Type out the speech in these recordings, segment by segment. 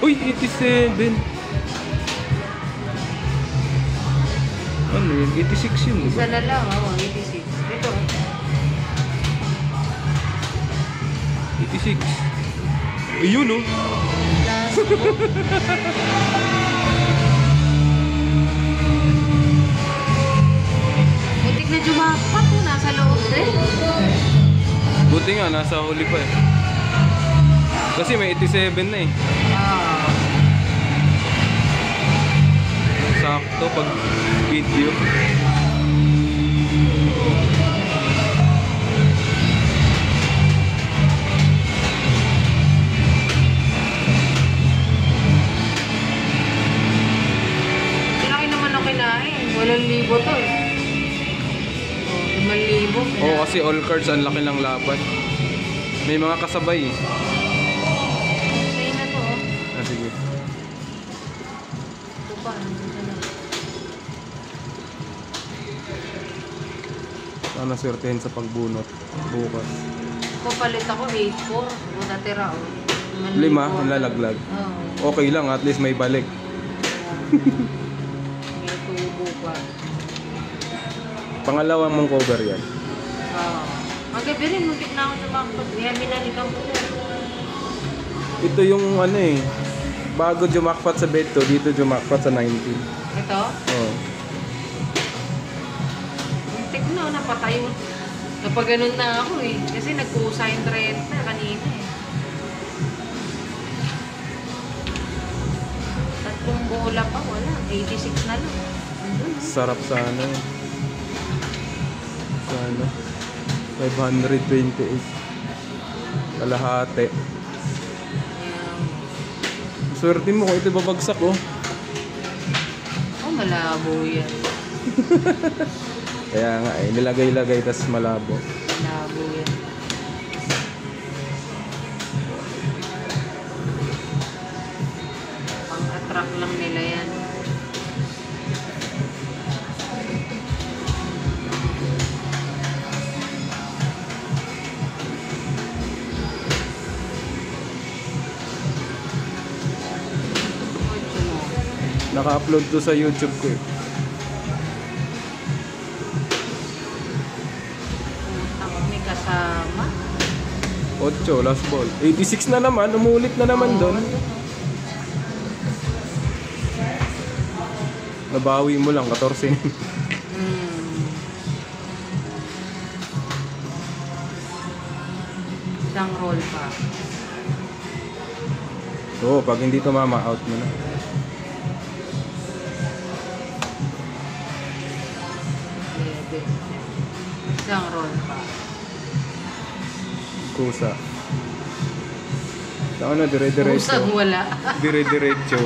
Uy, 87. Ano yun? 86 yun, diba? Isa na lang, 86. Ito. 86. Ayun, oh. Last mo. Butik na jumakpat po, nasa loob din. Buti nga, nasa huli pa eh. Kasi may 87 na eh. Ah. Sakto pag video. Laki naman ang kinain. 8,000 to eh. 5,000. Oo, kasi all cards ang laki ng laban. May mga kasabay eh. Sa'yo na to oh. Ah, sige. Ito pa, nandito na. Sana swertehin sa pagbunot bukas. Papalit ako 8,400. O natira oh. 5 ang lalaglag. Oo. Okay lang, at least may balik. May tubo pa. Pangalawang mong cover yan. Oo. Ang gabi rin, muntik na ako tumakot. Kaya binalikan ko. Ito yung ano eh, bago jumakpat sa bet to, dito jumakpat sa 19. Ito? Oo. Muntik na, napatay mo. Napaganon na ako eh. Kasi nagkusa yung 30 kanina eh. Tatlong bola pa, wala. 86 na lang. Sarap sana eh. Sana. 528. Kalahati. Ayan. Swerte mo kung ito babagsak oh. Oh, malabo yan. Kaya nga eh, nilagay-lagay tas malabo. Malabo yan. Pang-attract lang nila yan. Ocho mo. Naka-upload to sa YouTube ko eh. Utang may kasama. 8, last ball. 86 na naman, umulit na naman doon. Nabawi mo lang, 14. Isang roll pa. Oo, pag hindi tumama, out mo na. Pwede. Isang roll pa. Kusa. Saan na, dire-diretso. Kusang wala. Dire-diretso.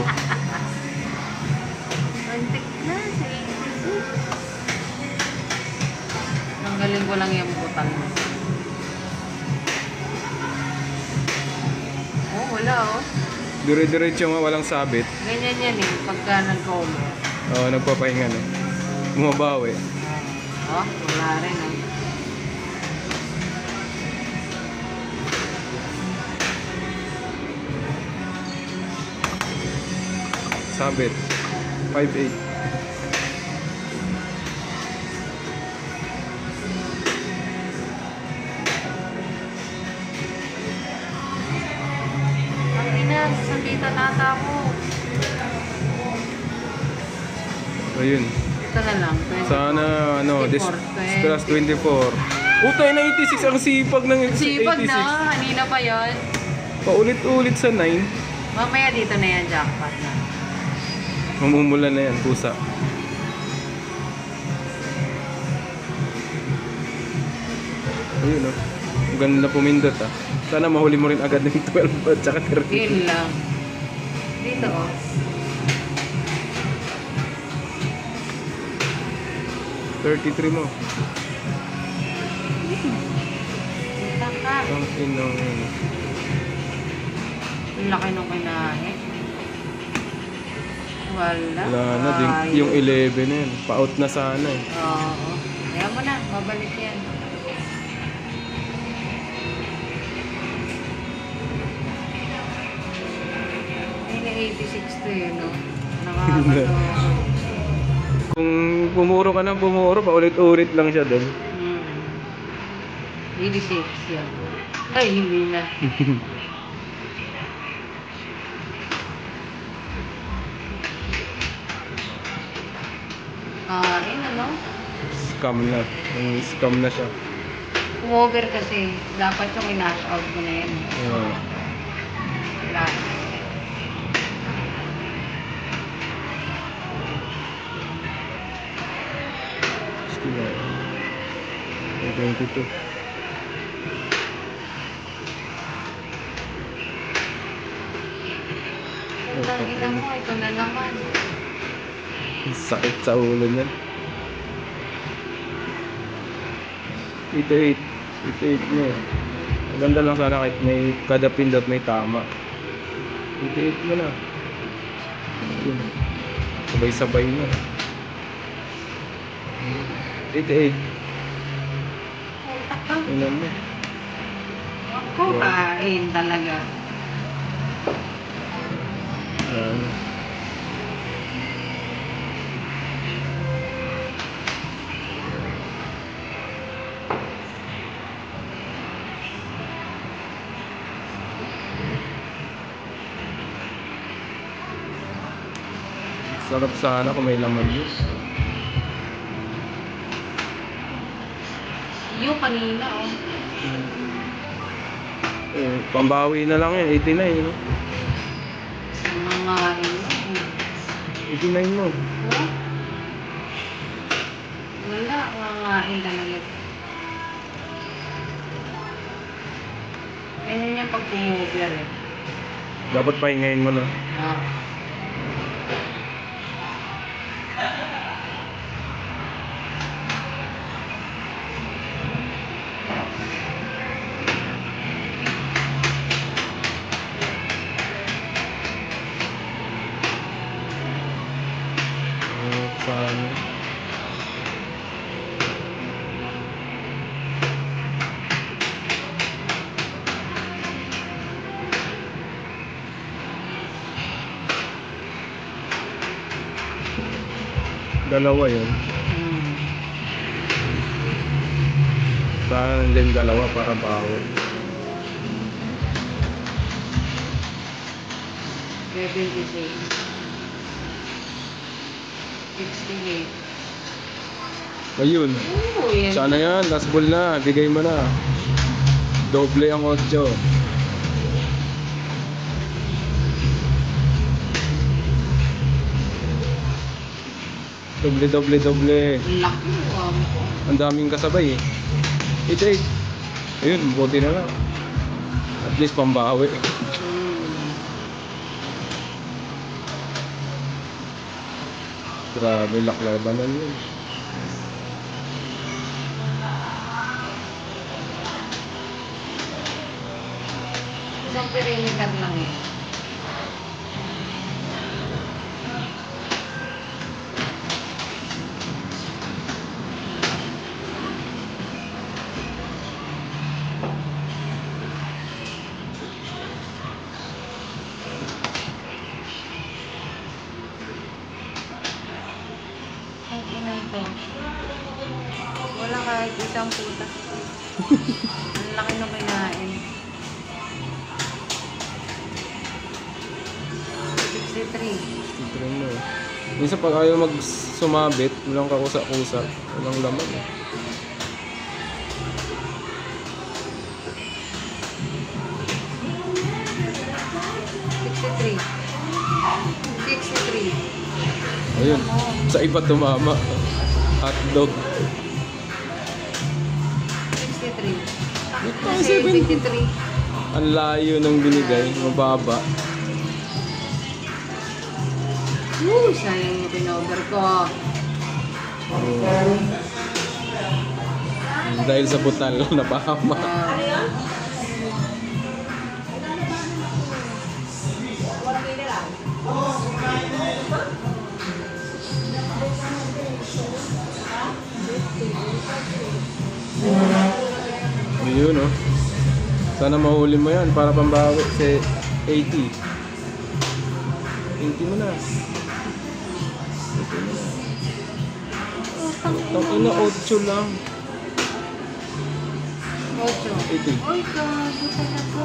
Antik na sa 86. Tanggalin ko lang yung butang. Oh, wala oh. Dire-diretso nga, walang sabit. Ganyan yan eh, pagka nag-cover. Oo, nagpapahinga na. Bumabawi. Oh, wala rin oh. Sabit. 5-8. Ang ina, sasabitan nata ako. Ayun. Ito na lang, 24. Sana, ano, this 24, plus 24. Utay na 86 ang sipag ng 86. Sipag na, kanina pa yon. Paulit-ulit sa 9. Mamaya dito na yan, jackpot na. Mamumula na yan, pusa. Ayun o. Ang ganda na pumindot ah. Sana mahuli mo rin agad ng 12 at saka 13. Yun lang. Dito oh. $33 mo. Taka. Ang inong yun. Ang laki nung kinain. Wala. Wala na, yung 11 na yun. Pa-out na sana eh. Oo. Kaya mo na, babalik yan. May 86 to eh, no? Nakakatawa. Kung bumuro ka ng bumuro, paulit-ulit lang siya doon. 86 yan. Ay, hindi na. Ano? Scam na. Scam na siya. Over kasi, dapat yung i-lash out mo na yan. Wala. Sige. 22. Ang ina mo, ito na naman. Sakit sa ulo niyan. 88. 88 niya eh. Maganda lang sana kahit may kada pindot may tama. 88 mo na. Yun. Sabay-sabay na. 88. Ilan mo? Kukain talaga. Yan. Sarap sana kung may laman yun. Yung kanina, oh. Pambawi na lang yan, 89 no? Mga 89 mo. oh? Wala, mangain talaga. Ganyan yung pag-pumover eh. Dapat pahingayin mo na. Sana. Dalawa yun. Sana nandun dalawa para bawal. 76. 68. Ayun. Oo, yan. Sana yan, last ball na. Bigay mo na. Doble ang 8. Doble. Laki mo, Ang daming kasabay eh. 88. Ayun, buti na lang. At least pambawi. Grabe, laklabanan yun. Isang perimeter lang eh. Ang ina ito. Wala kahit isang puta. Ang laki na kinain. 63. Tignan mo. Minsan pag ayaw mag-sumabit, walang kakusa-kusa, walang laman eh. Ayun, sa iba tumama. Hotdog. 63. 73. Ang layo ng binigay, mababa. Sayang yung pinover ko. Dahil sa butal, napahama. Yun oh. Sana mahuli mo yan para pambawi sa 80. 80 mo na. 80 mo na. Tangina, 8 lang. 8. 80. Uy, gago talaga.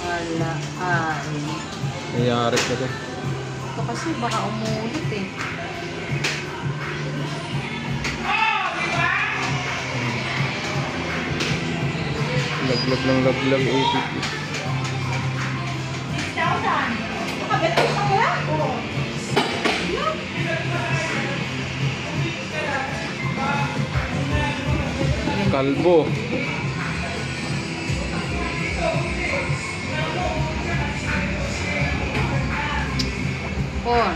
Wala. Nangyari ka din. Ito kasi baka umulit eh. Laglag ng laglag, 80. Kalbo. Four.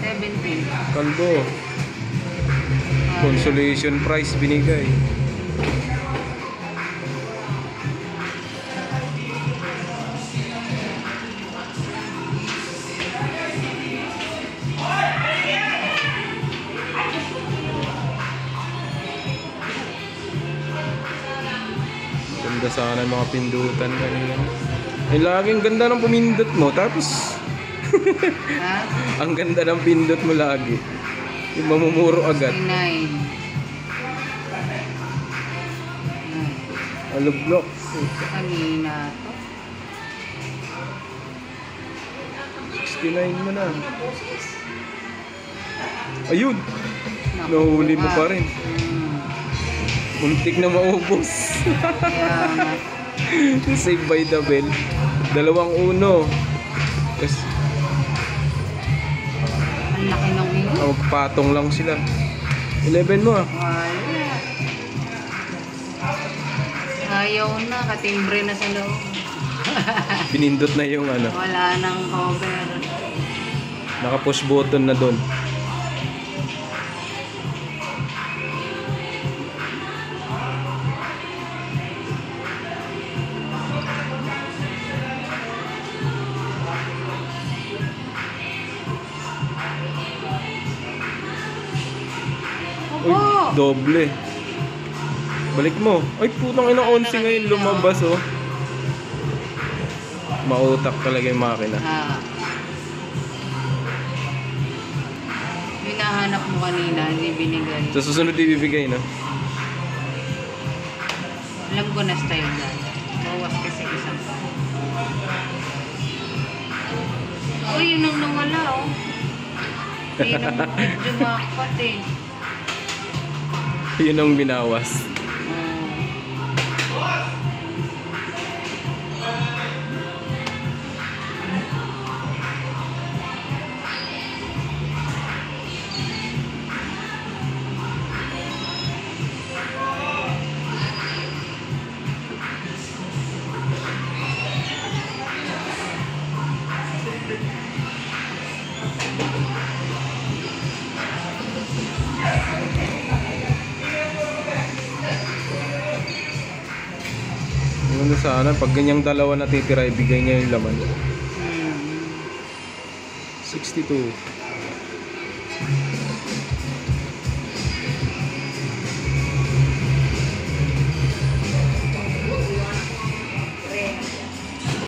17. Kalbo. Consolation prize binigay. Ganda sana ng mga pindutan kanina. Ay, laging ganda ng pumindot mo. Tapos, Ha? ang ganda ng pindot mo lagi. Yung mamumuro agad. 9. Alublok. Kanina to. 69 mo na. Ayun! Naku, Nahuli mo pa rin. Muntik na maubos. Kaya nga. Save by the bell. 2-1. Yes. Ang laki ng ino. Magpatong lang sila. 11 mo ah. Wala. Ayaw na. Katimbre na sa loob. Pinindot na yung ano. Wala nang cover. Naka-push button na doon. Uy, Opo! doble. Balik mo. Ay, putang ina, 11 ngayon lumabas oh. Mautak talaga yung makina. Hinahanap mo kanina, hindi binigay. Sa susunod ibibigay na. Alam ko na style na. Bawas kasi isang. Uy, yun ang nawala oh. Hindi na medyo makakot eh. Yun ang binawas. Ano sana, pag ganyang dalawa natitira, ibigay niya yung laman. 62.